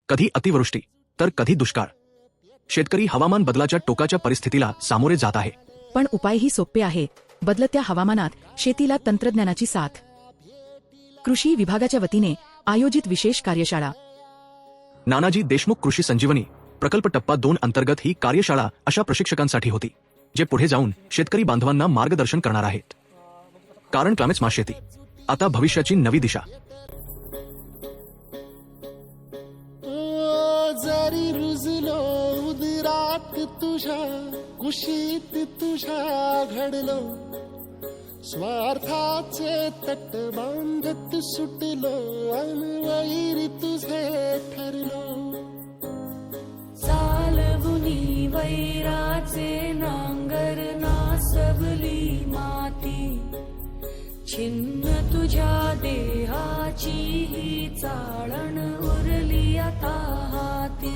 कधी अतिवृष्टी तर कधी दुष्काळ. शेतकरी हवामान बदलाच्या टोकाच्या परिस्थितीला सामोरे जात आहे. पण उपायही सोपे आहे. बदलत्या हवामानात शेतीला तंत्रज्ञानाची साथ. कृषी विभागाच्या वतीने आयोजित विशेष कार्यशाळा. नानाजी देशमुख कृषी संजीवनी प्रकल्प टप्पा 2 अंतर्गत ही कार्यशाळा अशा प्रशिक्षकांसाठी होती जे पुढे जाऊन शेतकरी बांधवांना मार्गदर्शन करणार आहेत. कारण क्लायमेट स्मार्ट शेती आता भविष्याची नवी दिशा. जरी रुजलो उदरात तुझ्या कुशीत तुझ्या घडलो स्वार्थाचे तट बांधत सुटलो अनवैरी तुझे ठरलो. चालवुनी वैराचे नांगर नासवली माती छिन्न तुझ्या देहाची ही चाळण उरली आता हाती.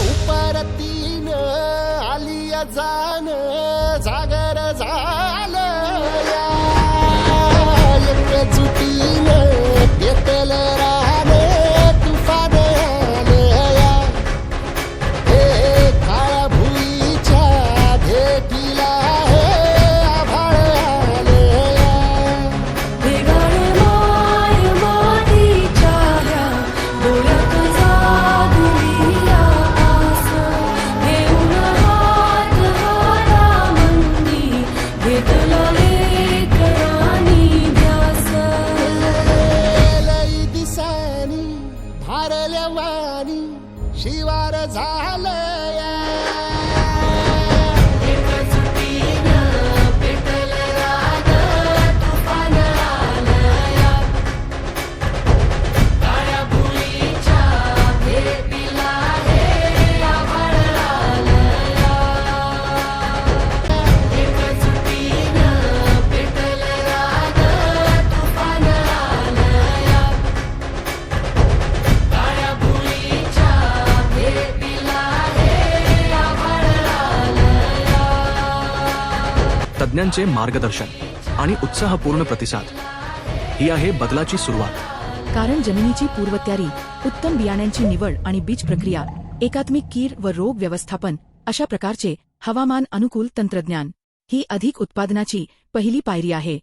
उपरतीन आलिया जाण जागर झालं या एकजुटीनं पेटल राहणे तुफान आलं या. हे काळ्या भुईच्या भेटीला हे आभाळ आलं या. वेगाने माय मातीच्या ह्या डोळ्यात जागली आस घेऊन हात हारामंदी घेतला एक राणी ध्यास. लई दिसानी भारल्या वाणी शिवार झालं या. तज्ञांचे मार्गदर्शन आणि उत्साहपूर्ण प्रतिसाद ही आहे बदलाची सुरुवात. कारण जमिनीची पूर्वतयारी, उत्तम बियाण्यांची निवड आणि बीज प्रक्रिया, एकात्मिक कीड व रोग व्यवस्थापन अशा प्रकारचे हवामान अनुकूल तंत्रज्ञान ही अधिक उत्पादनाची पहिली पायरी आहे.